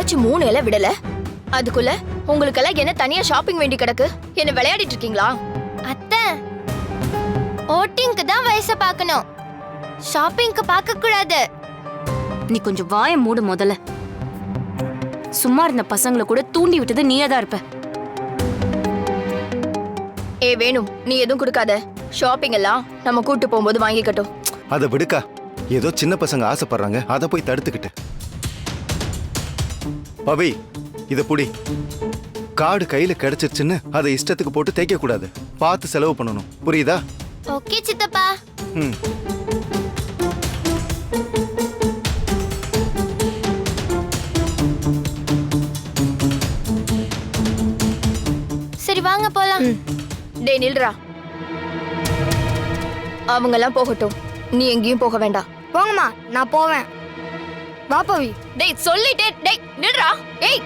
உடைச்சு 3 இலை விடல. அதுக்குள்ள உங்களுக்கெல்லாம் என்ன தனியா ஷாப்பிங் வேண்டி கிடக்கு? என்ன விளையாடிட்டு இருக்கீங்களா? அத்தை, ஓட்டிங்க்கு தான் வயசை பார்க்கணும், ஷாப்பிங்க்கு பார்க்க கூடாது. நீ கொஞ்சம் வாயை மூடு முதல்ல. சும்மா இருந்த பசங்களை கூட தூண்டி விட்டது நீயே தான் இருப்ப. வேணும், நீ எதுவும் கொடுக்காத. ஷாப்பிங் எல்லாம் நம்ம கூட்டு போகும்போது வாங்கிக்கட்டும். அதை விடுக்கா. ஏதோ சின்ன பசங்க ஆசைப்படுறாங்க, அதை போய் தடுத்துக்கிட்டு. பவி, இத புடி. கார்டு கையில கிடைச்சிருச்சுன்னு அதை இஷ்டத்துக்கு போட்டு தேய்க்க கூடாது. பார்த்து செலவு பண்ணணும், புரியுதா? ஓகே சித்தப்பா. ம். சரி வாங்க போலாம். டேய் நில்றா. அவங்கெல்லாம் போகட்டும், நீ எங்கேயும் போக வேண்டாம். போங்கம்மா, நான் போவேன். வா பவி. டேய் சொல்லிட்டே. டேய் நில்றா. ஏய்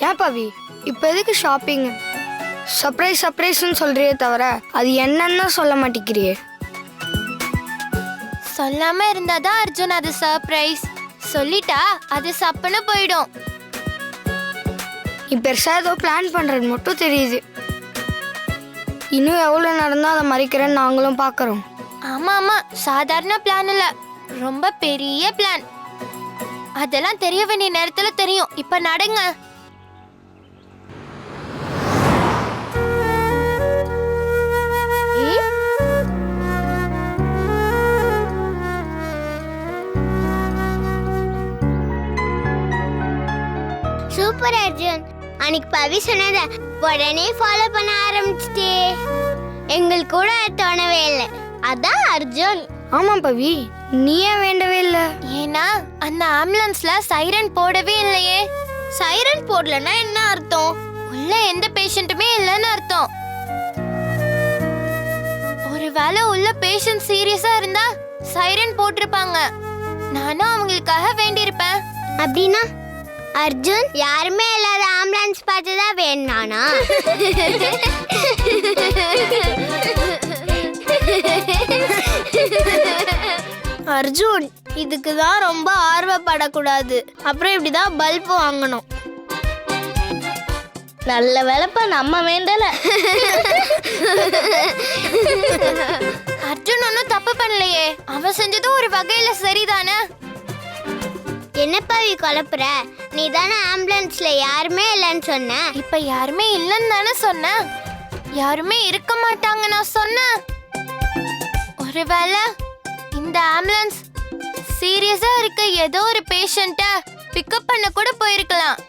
ஏன் பவி, இப்போ எதுக்கு ஷாப்பிங்? சர்ப்ரைஸ் சர்ப்ரைஸ்னு சொல்றியே தவிர அது என்னன்னு சொல்ல மாட்டேங்கிறியே. சொல்லாம இருந்தாதான் அர்ஜுன் அது சர்ப்ரைஸ். சொல்லிட்டா அது சப்புன்னு போயிடும். நீ பெருசா ஏதோ பிளான் பண்றது மட்டும் தெரியுது. இன்னும் எவ்வளவு நடந்தா அதை மறைக்கிறேன்னு நாங்களும் பாக்குறோம். ஆமா ஆமா, சாதாரண பிளான் இல்ல, ரொம்ப பெரிய பிளான். அதெல்லாம் தெரிய வேண்டிய நேரத்துல தெரியும். இப்ப நடங்க. சூப்பர் அர்ஜுன், அன்னைக்கு பவி சொன்னத உடனே ஃபாலோ பண்ண ஆரம்பிச்சிட்டே. எங்களுக்கு கூட தோணவே இல்லை. அதான் அர்ஜுன். ஆமா பவி, நீ ஏன் வேண்டவே இல்லை? ஏன்னா அந்த ஆம்புலன்ஸ்ல சைரன் போடவே இல்லையே. சைரன் போடலன்னா என்ன அர்த்தம்? உள்ள எந்த பேஷண்ட்டுமே இல்லைன்னு அர்த்தம். ஒருவேளை உள்ள பேஷண்ட் சீரியஸா இருந்தா சைரன் போட்டிருப்பாங்க. நானும் அவங்களுக்காக வேண்டியிருப்பேன். அப்படின்னா அர்ஜுன் யாருமே இல்லாத ஆம்புலன்ஸ் பார்த்துதான் வேணானா? அர்ஜுன், இதுக்கு தான் ரொம்ப ஆர்வப்படக்கூடாது. அப்புறம் இப்படிதான் பல்ப் வாங்கணும். நல்ல வேலைப்பா, நம்ம வேண்டல. அர்ஜுன் ஒன்னும் தப்பு பண்ணலையே. அவன் செஞ்சதும் ஒரு வகையில சரிதானே. என்னப்பா நீ குழப்புற? நீ தானே ஆம்புலன்ஸ்ல யாருமே இல்லைன்னு சொன்ன. இப்ப யாருமே இல்லைன்னு தானே சொன்ன. யாருமே இருக்க மாட்டாங்க நான் சொன்னேன். ஒருவேளை இந்த ஆம்புலன்ஸ் சீரியஸா இருக்க ஏதோ ஒரு பேஷண்ட்ட பிக்கப் பண்ண கூட போயிருக்கலாம்.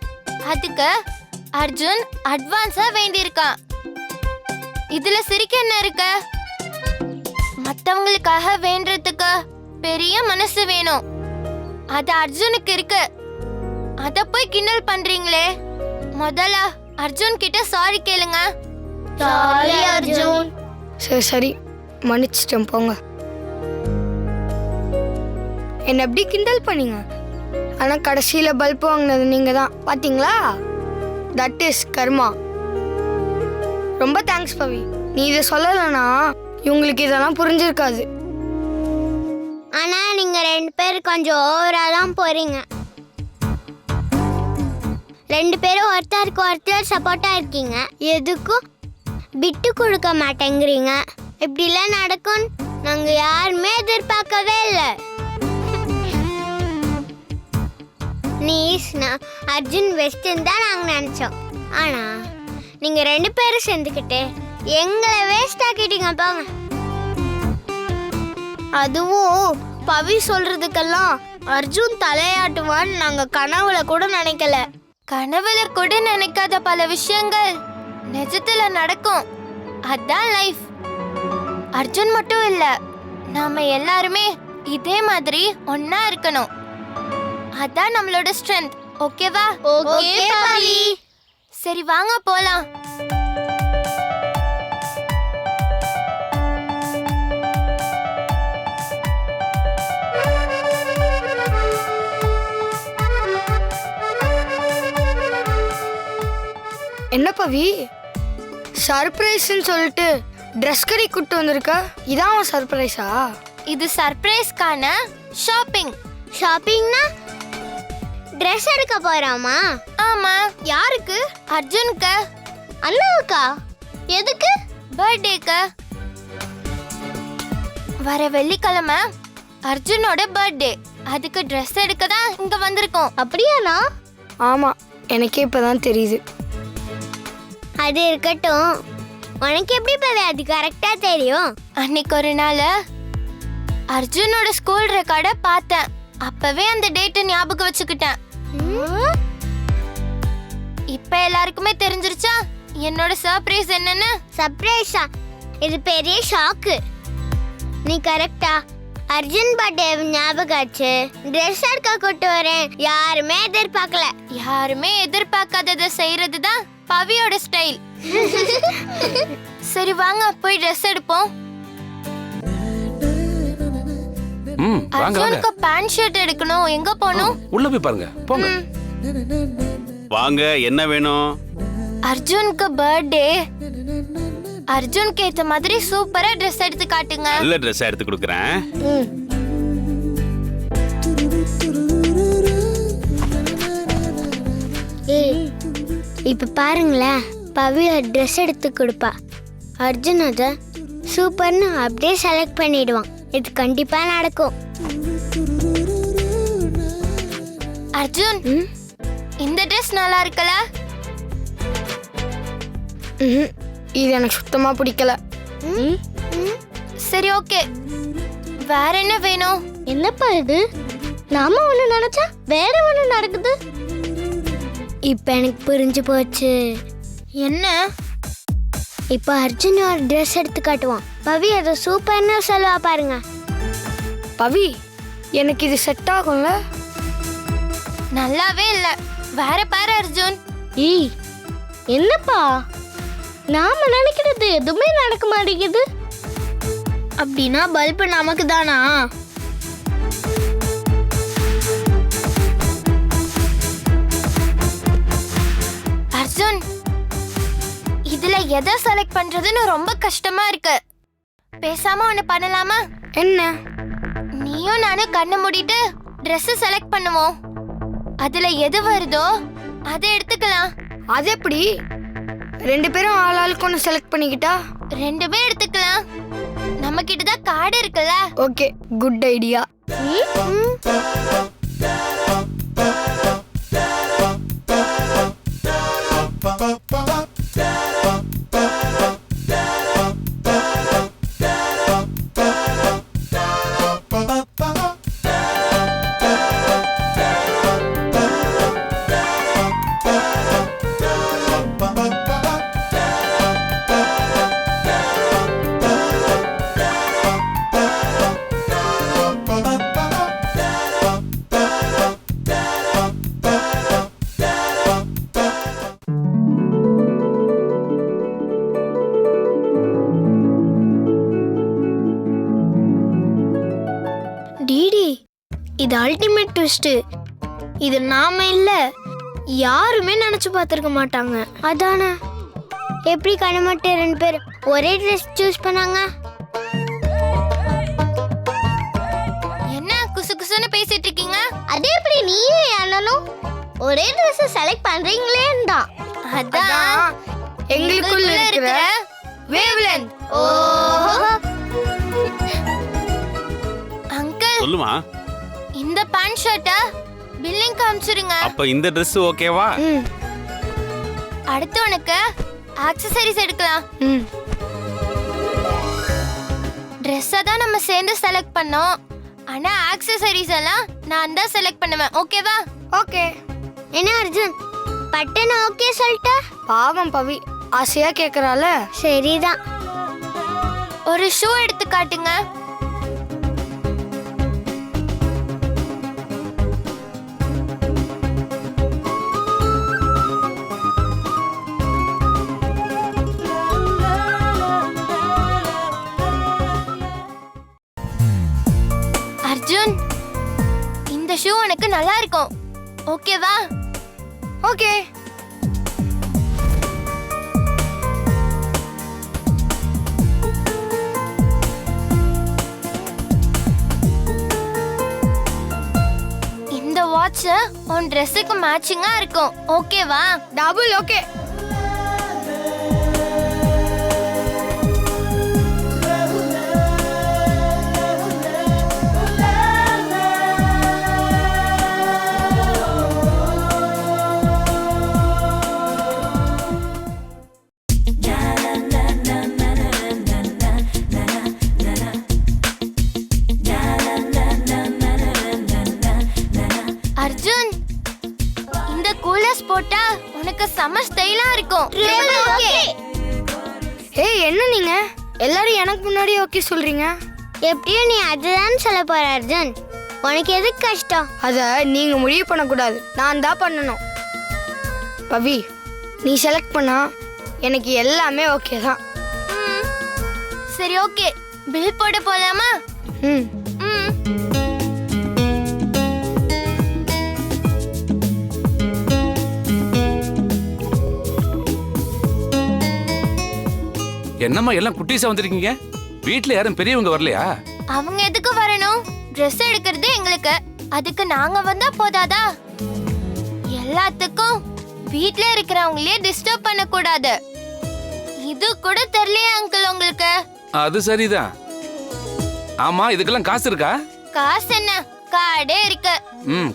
அதுக்கு அர்ஜுன் அட்வான்ஸா வேண்டியிருக்கான். இதுல சிரிக்க என்ன இருக்கு? மத்தவங்களுக்காக வேண்டறதுக்கு பெரிய மனசு வேணும். அது அர்ஜுனுக்கு இருக்கு. அத போய் கிண்டல் பண்றீங்களே. முதல்ல அர்ஜுன் கிட்ட சாரி கேளுங்க. சாரி அர்ஜுன். சரி சரி, மன்னிச்சிட்டேன், போங்க. என்ன எப்படி கிண்டல் பண்ணீங்க? ஆனா கடைசியில பல்ப் வாங்கினது நீங்க தான், பாத்தீங்களா? தட் இஸ் கர்மா. ரொம்ப தேங்க்ஸ் பவி. நீ இதை சொல்லலைன்னா இவங்களுக்கு இதெல்லாம் புரிஞ்சிருக்காது. ஆனா நீங்க 2 பேரும் கொஞ்சம் ஓவரா தான் போறீங்க. 2 பேரும் ஒருத்தருக்கு ஒருத்தர் சப்போர்ட்டா இருக்கீங்க. எதுக்கும் விட்டு கொடுக்க மாட்டேங்கிறீங்க. இப்படிலாம் நடக்கும் நாங்க யாருமே எதிர்பார்க்கவே இல்லை. நீஸ்னா அர்ஜுன் வெஸ்ட்ன்னு தான் நாங்க நினைச்சோம். ஆனா நீங்க 2 பேரும் சேர்ந்துக்கிட்டு எங்களை வேஸ்ட் ஆக்கிட்டீங்க. போங்க. அதுவும் பவி சொல்றதுக்கெல்லாம் அர்ஜுன் தலையாட்டுவான்னு நாங்க கனவுல கூட நினைக்கல. கனவுல கூட நினைக்காத பல விஷயங்கள் நிஜத்துல நடக்கும். அதான் லைஃப். அர்ஜுன் மட்டும் இல்ல, நாம எல்லாருமே இதே மாதிரி ஒன்னா இருக்கணும். அதான் நம்மளோட ஸ்ட்ரென்த். ஓகேவா? ஓகே பவி. சரி வாங்க போலாம். என்ன பவி, சர்ப்ரைஸ்ன்னு சொல்லிட்டு ட்ரெஸ் கடை கூட்டு வந்திருக்க, இதான் உன் சர்ப்ரைஸா? இது சர்ப்ரைஸ்க்கான ஷாப்பிங். ஷாப்பிங்னா ட்ரெஸ் எடுக்க போறாமா? ஆமா. யாருக்கு? அர்ஜுனுக்கு அண்ணாவுக்கா? எதுக்கு? பர்த்டேக்கு. வர வெள்ளிக்கிழமை அர்ஜுனோட பர்த்டே. அதுக்கு ட்ரெஸ் எடுக்க தான் இங்க வந்திருக்கோம். அப்படியாண்ணா? ஆமா, எனக்கே இப்பதான் தெரியுது. அது இருக்கட்டும், உனக்கு எப்படி பவி அது கரெக்டா தெரியும்? அன்னைக்கு ஒரு நாள் அர்ஜுனோட ஸ்கூல் ரெக்கார்டை பார்த்தேன். அப்பவே அந்த டேட்டை ஞாபகம் வச்சுக்கிட்டேன். இப்ப எல்லாருக்குமே தெரிஞ்சிருச்சா என்னோட சர்ப்ரைஸ் என்னன்னு? சர்ப்ரைஸா? இது பெரிய ஷாக்கு. நீ கரெக்டா அர்ஜுன் பர்த்டே ஞாபகம் ஆச்சு, ட்ரெஸ் எடுக்க கூட்டு வரேன். யாருமே எதிர்பார்க்கல. யாருமே எதிர்பார்க்காததை செய்யறது தான் பவியோட ஸ்டைல். சரி வாங்க போய் ட்ரெஸ் எடுப்போம். வாங்க வாங்க. அர்ஜுனுக்கு பேண்ட் ஷர்ட் எடுக்கணும். எங்க போகணும்? உள்ள போய் பாருங்க, போங்க. வாங்க, என்ன வேணும்? அர்ஜுனுக்கு பர்த்டே. அர்ஜுனுக்கு ஏத்த மாதிரி சூப்பரா ட்ரெஸ் எடுத்து காட்டுங்க. நல்ல ட்ரெஸ் எடுத்து கொடுக்குறேன். ஏய், இப்ப பாருங்களேன், பவி ட்ரெஸ் எடுத்து கொடுப்பா. அர்ஜுன் அதை சூப்பர்னு அப்படியே செலக்ட் பண்ணிடுவான். இது கண்டிப்பா நடக்கும். அர்ஜுன், இந்த ட்ரெஸ் நல்லா இருக்கல? இது எனக்கு சுத்தமா பிடிக்கல. சரி ஓகே, வேற என்ன வேணும்? என்னப்பா இது? நாம ஒண்ணு நினைச்சா வேற ஒண்ணு நடக்குது. இப்ப எனக்கு புரிஞ்சு போச்சு. என்ன? இப்ப அர்ஜுன் ஒரு ட்ரெஸ் எடுத்து காட்டுவான். பவி அதை சூப்பர்னு சொல்லுவா பாருங்க. பவி, எனக்கு இது செட் ஆகும்ல? நல்லாவே இல்ல. வேற பாரு அர்ஜுன். ஏய், என்னப்பா நாம நினைக்கிறது எதுவுமே நடக்க மாட்டேங்குது. அப்படின்னா பல்பு நமக்கு தானா? அர்ஜுன், இதுல எதை செலக்ட் பண்றதுன்னு ரொம்ப கஷ்டமா இருக்கு. பேசாம ஒண்ணு பண்ணலாமா? என்ன? நீயும் நானும் கண்ணை மூடிட்டு Dress செலக்ட் பண்ணுவோம். அதுல எது வருதோ அதை எடுத்துக்கலாம். அது எப்படி? ரெண்டு பேரும் ஆளாளுக்கு ஒன்று செலக்ட் பண்ணிக்கிட்டா? ரெண்டுமே எடுத்துக்கலாம். நம்ம கிட்ட தான் கார்டு இருக்குல்ல. Okay, good idea. டிடி, இது அல்டிமேட் ட்விஸ்ட். இது நாம இல்ல, யாருமே நினைச்சு பார்த்திருக்க மாட்டாங்க. அதானே, எப்படி கண்ணமட்டு ரெண்டு பேர் ஒரே ட்ரெஸ் சூஸ் பண்ணாங்க? என்ன குசு குசுன்னு பேசிட்டு இருக்கீங்க? அதே எப்படி நீயும் அண்ணனும் ஒரே ட்ரெஸ் செலக்ட் பண்றீங்களேண்டா? அதான் எங்களுக்குள்ள இருக்கிற வேவ்லென்த். அங்கிள், சொல்லுமா. இந்த பேண்ட் ஷர்ட்டை பில்லிங் காமிச்சிருங்க. அப்ப இந்த Dress ஓகேவா? அடுத்து உனக்கு ஆக்சசரிஸ் எடுக்கலாம். ட்ரெஸ்ஸை தான் நம்ம சேர்ந்து செலக்ட் பண்ணோம். ஆனா ஆக்சசரிஸ் எல்லாம் நான் தான் செலக்ட் பண்ணுவேன். ஓகேவா? ஓகே. என்ன அர்ஜுன், பட்டன் ஓகே சொல்லிட்ட? பாவம் பவி, ஆசையா கேக்குறால. சரிதான். ஒரு ஷூ எடுத்து காட்டுங்க. அர்ஜுன், இந்த ஷூ உனக்கு நல்லா இருக்கும். ஓகேவா? ஓகே. உன் ட்ரெஸ்ஸுக்கு மேட்சிங்கா இருக்கும். ஓகேவா? Double okay. அர்ஜுன், இந்த கூலர்ஸ் போட்டா உனக்கு செம ஸ்டைலா இருக்கும். ஏய் என்ன நீங்க எல்லாரும் எனக்கு முன்னாடி ஓகே சொல்றீங்க? எப்படியும் நீ அதுதான் சொல்ல போற அர்ஜுன். உனக்கு எதுக்கு கஷ்டம்? அத நீங்க முடிவு பண்ணக்கூடாது, நான் தான் பண்ணணும். பவி, நீ செலக்ட் பண்ணா எனக்கு எல்லாமே ஓகே தான். சரி ஓகே, பில் போட போலாமா? ம். ம். என்னம்மா எல்லாம் குட்டீஸா வந்திருக்கீங்க? வீட்ல யாரும் பெரியவங்க வரலையா? அவங்க எதுக்கு வரணும்? Dress எடுக்கிறது எங்களுக்கு. அதுக்கு நாங்க வந்தா போதாதா? எல்லாத்துக்கும் வீட்ல இருக்கிறவங்களே டிஸ்டர்ப் பண்ண கூடாது. இது கூட தெரியலையா அங்கிள் உங்களுக்கு? அது சரிதான். ஆமா, இதுக்கெல்லாம் காசு இருக்கா? காசு என்ன, கார்டே இருக்கு.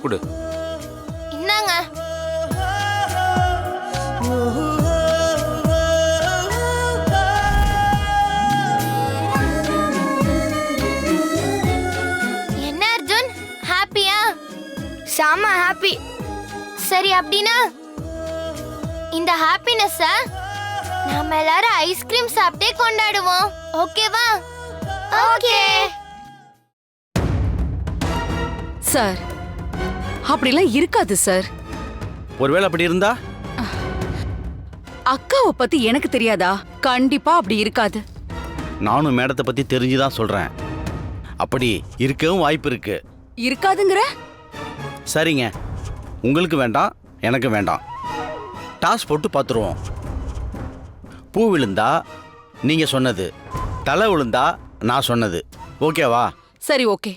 குடு. இந்தாங்க. என்ன அர்ஜுன், ஹாப்பியா? செம ஹாப்பி. சரி அப்படின்னா இந்த ஹாப்பினஸ் நாம எல்லாரும் ஐஸ்கிரீம் சாப்பிட்டே கொண்டாடுவோம். ஓகேவா? Okay sir. அப்படிலாம் இருக்காது சார். ஒருவேளை அப்படி இருந்தா அக்காவை பத்தி எனக்கு தெரியாதா? கண்டிப்பா அப்படி இருக்காது. நானும் மேடத்தை பத்தி தெரிஞ்சுதான் சொல்றேன். அப்படி இருக்கவும் வாய்ப்பு இருக்கு. இருக்காதுங்கிற? சரிங்க, உங்களுக்கு வேண்டாம், எனக்கு வேண்டாம். டாஸ் போட்டு பார்த்துருவோம். பூ விழுந்தா நீங்க சொன்னது, தலை விழுந்தா நான் சொன்னது. ஓகேவா? சரி ஓகே.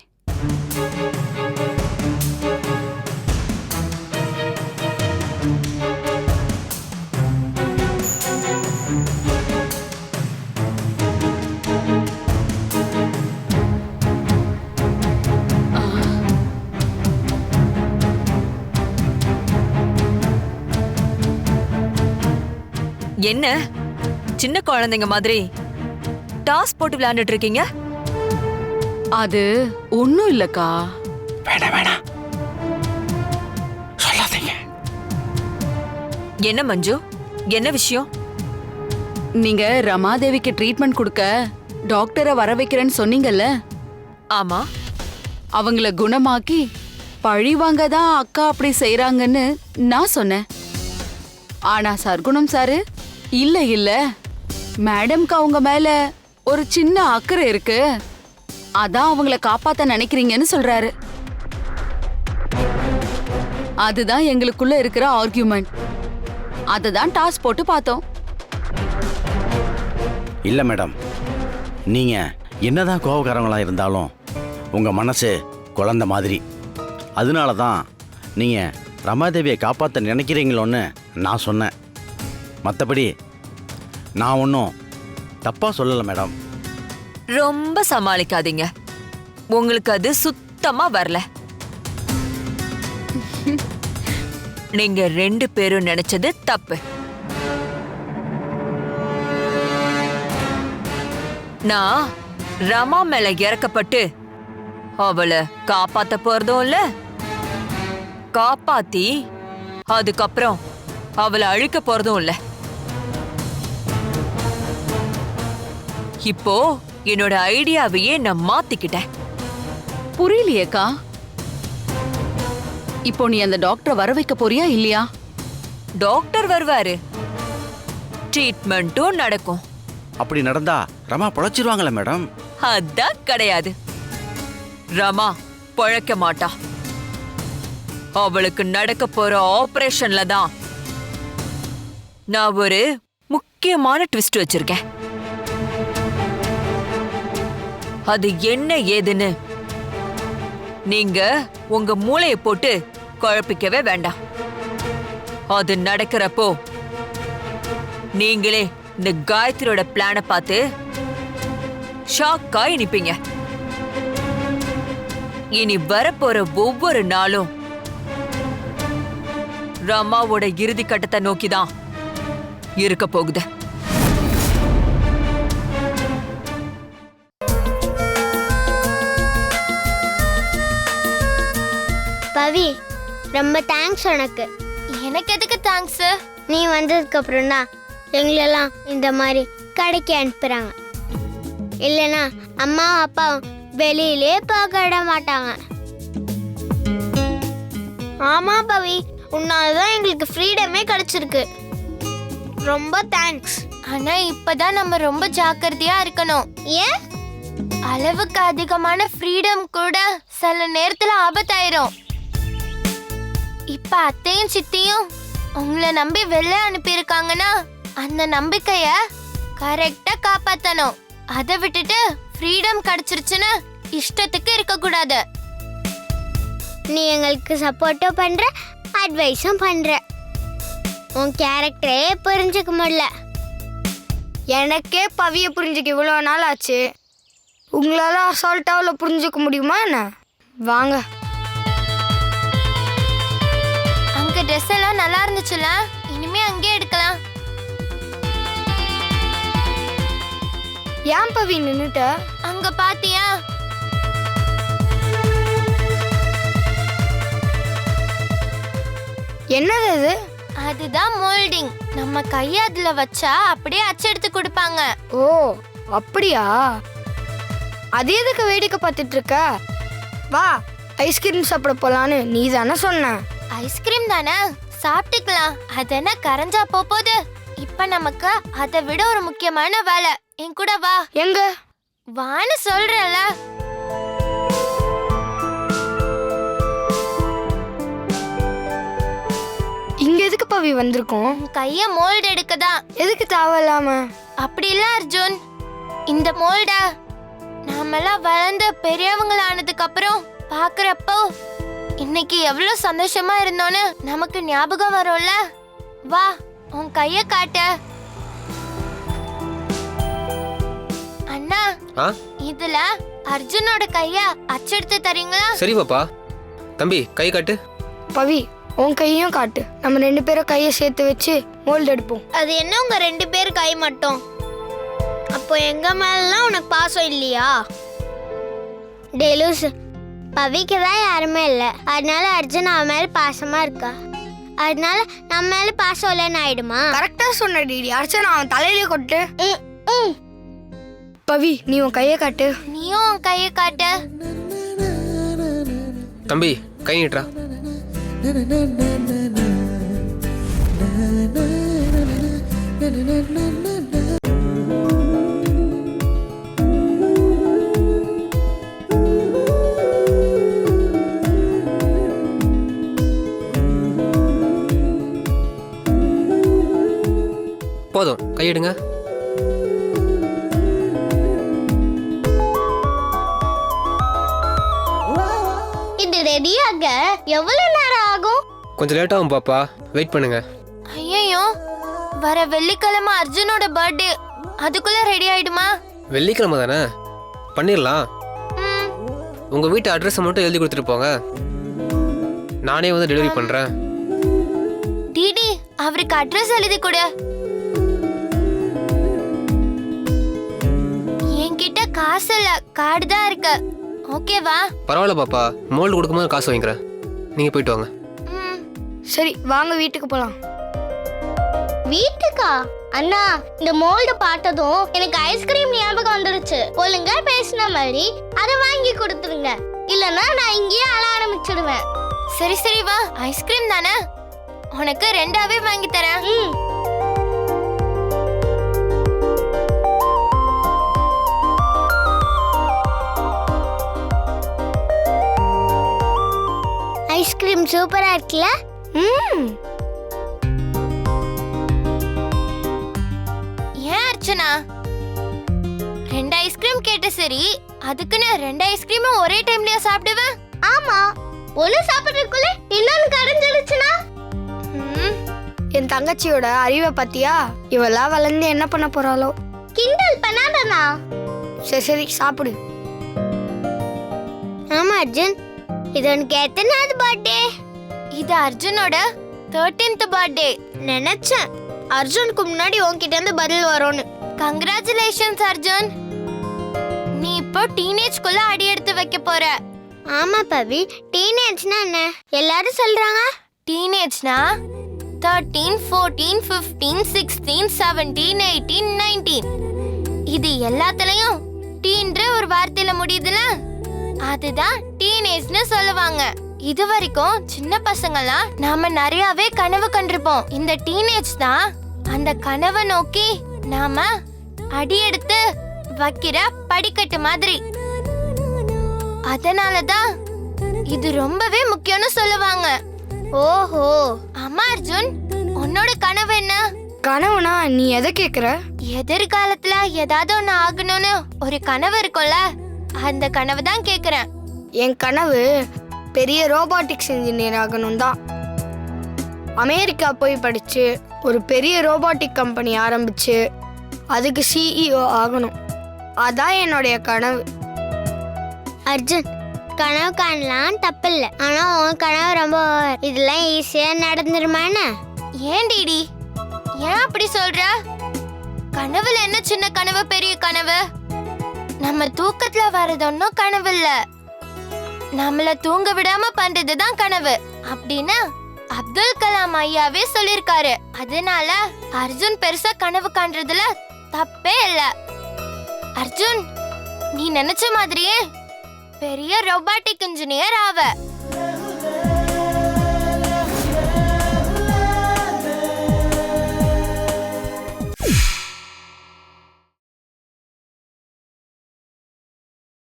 என்ன சின்ன குழந்தைங்க மாதிரி டாஸ் போட்டு விளையாண்டுட்டு இருக்கீங்க? அது ஒண்ணும் இல்லக்கா. வேணாம் சொல்லாதீங்க. என்ன மஞ்சு, என்ன விஷயம்? நீங்க ரமாதேவிக்கு ட்ரீட்மெண்ட் கொடுக்க டாக்டரை வர வைக்கிறேன்னு சொன்னீங்கல்ல? ஆமா. அவங்கள குணமாக்கி பழி வாங்க தான் அக்கா அப்படி செய்றாங்கன்னு நான் சொன்னேன். ஆனா சர்க்குணம் சாரு, இல்ல இல்ல மேடம்க்கு அவங்க மேல ஒரு சின்ன அக்கறை இருக்கு, அதான் அவங்கள காப்பாத்த நினைக்கிறீங்கன்னு சொல்றாரு. அதுதான் எங்களுக்குள்ள இருக்கிற ஆர்கியூமெண்ட். அததான் டாஸ் போட்டு பார்த்தோம். இல்லை மேடம், நீங்க என்னதான் கோபக்காரங்களா இருந்தாலும் உங்க மனசு குழந்தை மாதிரி. அதனால தான் நீங்க ரமாதேவியை காப்பாற்ற நினைக்கிறீங்களோன்னு நான் சொன்னேன். மற்றபடி நான் ஒன்றும் தப்பாக சொல்லலை மேடம். ரொம்ப சமாளிக்காதீங்க, உங்களுக்கு அது சுத்தமா வரல. நீங்க 2 பேரும் நினைச்சது தப்பு. நான் ரமா மேல இறக்கப்பட்டு அவளை காப்பாத்த போறதும் இல்ல, காப்பாத்தி அதுக்கப்புறம் அவளை அழிக்க போறதும் இல்ல. இப்போ என்னோட ஐடியாவையே நான் மாத்திக்கிட்டேன். புரியலையேக்கா. இப்போ நீ அந்த டாக்டரை வர வைக்க போறியா இல்லையா? டாக்டர் வருவாரு, ட்ரீட்மெண்ட்டும் நடக்கும். அப்படி நடந்தா ரமா பொழைச்சிருவாங்களே மேடம்? அதான் கிடையாது. ரமா பொழைக்க மாட்டா. அவளுக்கு நடக்க போற ஆபரேஷன்ல தான் நான் ஒரு முக்கியமான ட்விஸ்ட் வச்சிருக்கேன். அது என்ன ஏதுன்னு நீங்க உங்க மூளையை போட்டு குழப்பிக்கவே வேண்டாம். அது நடக்கிறப்போ நீங்களே இந்த காயத்ரியோட பிளான பார்த்து ஷாக்காய் நிப்பீங்க. இனி வரப்போற ஒவ்வொரு நாளும் ரமாவோட இறுதி கட்டத்தை நோக்கிதான் இருக்க போகுது. பவி ரொம்ப தேங்க்ஸ் உனக்கு. எனக்கு எதுக்கு தேங்க்ஸ்? நீ வந்ததுக்கு அப்புறம் தான் எங்களெல்லாம் இந்த மாதிரி கடைக்கு அனுப்புறாங்க. இல்லைன்னா அம்மாவும் அப்பாவும் வெளியிலே பார்க்க விட மாட்டாங்க. ஆமா பவி, உன்னாலதான் எங்களுக்கு ஃப்ரீடமே கிடைச்சிருக்கு. ரொம்ப தேங்க்ஸ். ஆனா இப்பதான் நம்ம ரொம்ப ஜாக்கிரதையா இருக்கணும். ஏன்? அளவுக்கு அதிகமான ஃப்ரீடம் கூட சில நேரத்துல ஆபத்தாயிரும். இப்ப அத்தையும் சித்தியும் உங்களை நம்பி வெளில அனுப்பியிருக்காங்கன்னா அந்த நம்பிக்கைய கரெக்டா காப்பாத்தணும். அதை விட்டுட்டு ஃப்ரீடம் கிடைச்சிருச்சுன்னு இஷ்டத்துக்கு இருக்க கூடாது. நீ எங்களுக்கு சப்போர்ட்டும் பண்ற, அட்வைஸும் பண்ற. உன் கேரக்டரே புரிஞ்சுக்க முடியல. எனக்கே பவியை புரிஞ்சுக்க இவ்வளோ நாள் ஆச்சு. உங்களால அசால்ட்டாவில் புரிஞ்சுக்க முடியுமா என்ன? வாங்க. அங்க ட்ரெஸ் எல்லாம் நல்லா இருந்துச்சுல, இனிமே அங்கே எடுக்கலாம். ஏன் பவி நின்னுட்ட? அங்க பாத்தியா? என்னது அது? அதுதான் மோல்டிங். நம்ம கைய அதுல வச்சா அப்படியே அச்செடுத்து கொடுப்பாங்க. ஓ அப்படியா? அது எதுக்கு வேடிக்கை பார்த்துட்டு இருக்க? வா ஐஸ்கிரீம் சாப்பிட போலான்னு நீ தானே சொன்ன. ஐஸ்கிரீம் தானே, சாப்பிட்டுக்கலாம். அது என்ன கரைஞ்சா போகுது? இப்ப நமக்கு அதை விட ஒரு முக்கியமான வேலை. என் கூட வா. எங்க? வான்னு சொல்றல. இங்க எதுக்கு பவி வந்திருக்கோம்? கைய மோல்ட் எடுக்கதான். எதுக்கு தேவையில்லாம? அப்படி இல்ல அர்ஜுன், இந்த மோல்ட நாமெல்லாம் வளர்ந்து பெரியவங்களானதுக்கு அப்புறம் பாக்குறப்போ இன்னைக்கு எவ்வளவு சந்தோஷமா இருந்தோன்னு நமக்கு ஞாபகம் வரும்ல. வா, உன் கைய காட்டு. அண்ணா, இதுல அர்ஜுனோட கைய அச்செடுத்து தரீங்களா? சரி பாப்பா. தம்பி கை காட்டு. பவி உன் கையும் காட்டு. நம்ம 2 பேரும் கையை சேர்த்து வச்சு மோல்டு எடுப்போம். அது என்ன உங்க 2 பேர் கை மட்டும்? அப்போ எங்க மேலாம் உனக்கு பாசம் இல்லையா? டெலூஸ், பவிக்கு தான் யாருமே இல்லை, அதனால அர்ஜுன் அவன் மேல பாசமா இருக்கா. அதனால நம்ம மேல பாசம் இல்லைன்னு ஆயிடுமா? கரெக்டா சொன்ன டிடி. அர்ச்சனா அவன் தலையிலே கொட்டு. பவி நீ உன் கையை காட்டு. நீயும் உன் கைய காட்டு. தம்பி கை நீட்டுறா. போதும், கையிடுங்க. இது ரெடியாக எவ்வளவு நேரம் ஆகும்? கொஞ்சம் லேட் ஆகும் பாப்பா, வெயிட் பண்ணுங்க. ஐயோ, வர வெள்ளிக்கிழமை அர்ஜுனோட பர்த்டே. அதுக்குள்ள ரெடி ஆயிடுமா? வெள்ளிக்கிழமை தானே, பண்ணிடலாம். உங்க வீட்டு அட்ரஸ் மட்டும் எழுதி கொடுத்துட்டு போங்க, நானே வந்து டெலிவரி பண்றேன். டிடி, அவருக்கு அட்ரஸ் எழுதி கொடு. என்கிட்ட காசு இல்ல, கார்டு தான் இருக்கு. ஓகேவா? பரவாயில்ல பாப்பா, மோல்டு கொடுக்கும்போது காசு வாங்கிக்கிறேன், நீங்க போயிட்டு வாங்க. சரி வாங்க வீட்டுக்கு போலாம். வீட்டுக்கா? அண்ணா, இந்த மோல்டு பார்த்ததும் எனக்கு ஐஸ்கிரீம் ஞாபகம் வந்துருச்சு. ஒழுங்கா பேசின மாதிரி அதை வாங்கி கொடுத்துருங்க, இல்லைன்னா நான் இங்கேயே அழ ஆரம்பிச்சிடுவேன். சரி சரி வா, ஐஸ்கிரீம் தானே, உனக்கு 2ஆவே வாங்கி தரேன். ஐஸ்கிரீம் சூப்பரா இருக்குல்ல? ஏன் அர்ச்சனா 2 ஐஸ்கிரீம் கேட்ட? சரி, அதுக்குன்னு 2 ஐஸ்கிரீமும் ஒரே டைம்லயா சாப்பிடுவேன்? ஆமா, ஒண்ணு சாப்பிடுறதுக்குள்ள இன்னொன்னு கரைஞ்சிடுச்சுன்னா என் தங்கச்சியோட அறிவை பத்தியா? இவெல்லாம் வளர்ந்து என்ன பண்ண போறாளோ? கிண்டல் பண்ணாதண்ணா. சரி சரி சாப்பிடு. ஆமா அர்ஜுன், இது உனக்கு எத்தனாவது பர்த்டே? இது அர்ஜுனோட 13th பர்த்டே. நினைச்சேன் அர்ஜுனுக்கு முன்னாடி உன்கிட்ட இருந்து பதில் வரும்னு. கங்க்ராச்சுலேஷன்ஸ் அர்ஜுன், நீ இப்போ டீனேஜ்குள்ள அடி எடுத்து வைக்க போற. ஆமா பவி, டீனேஜ்னா என்ன எல்லாரும் சொல்றாங்க? டீனேஜ்னா 13, 14, 15, 16, 17, 18, 19 இது எல்லாத்துலயும் டீன்ற ஒரு வார்த்தையில முடியுதுல, அதுதான் டீனேஜ்னு சொல்லுவாங்க. இது வரைக்கும் சின்ன பசங்கலாம் நாம நிறையவே கனவு கண்டிருப்போம். இந்த டீனேஜ் தான் அந்த கனவை நோக்கி நாம அடி எடுத்து வைக்கிற படிக்கட்டு மாதிரி. அதனாலதான் இது ரொம்பவே முக்கியம்னு சொல்லுவாங்க. ஓஹோ. ஆமா அர்ஜுன், உன்னோட கனவு என்ன? கனவுனா நீ எதை கேக்குற? எதிர்காலத்துல ஏதாவது ஒண்ணு ஆகணும்னு ஒரு கனவு இருக்கும்ல, அந்த கனவு தான் கேக்குறேன். என் கனவு பெரிய ரோபாட்டிக்ஸ் இன்ஜினியர் ஆகணும் தான். அமெரிக்கா போய் படிச்சு ஒரு பெரிய ரோபாட்டிக் கம்பெனி ஆரம்பிச்சு அதுக்கு சிஇஓ ஆகணும். அதான் என்னுடைய கனவு. அர்ஜுன், கனவு காணலாம் தப்பில்லை, ஆனா உன் கனவு ரொம்ப இதெல்லாம் ஈஸியா நடந்துருமான்னு. ஏன் டிடி, ஏன் அப்படி சொல்ற? கனவுல என்ன சின்ன கனவு பெரிய கனவு? நம்ம தூக்கத்துல வர்றது ஒன்னும் கனவு இல்ல, நம்மள தூங்க விடாம பண்றதுதான் கனவு அப்படின்னு அப்துல் கலாம் ஐயாவே சொல்லிருக்காரு. அதனால அர்ஜுன் பெருசா கனவு காண்றதுல தப்பே இல்ல. அர்ஜுன், நீ நினைச்ச மாதிரியே பெரிய ரோபாட்டிக் இன்ஜினியர் ஆவ.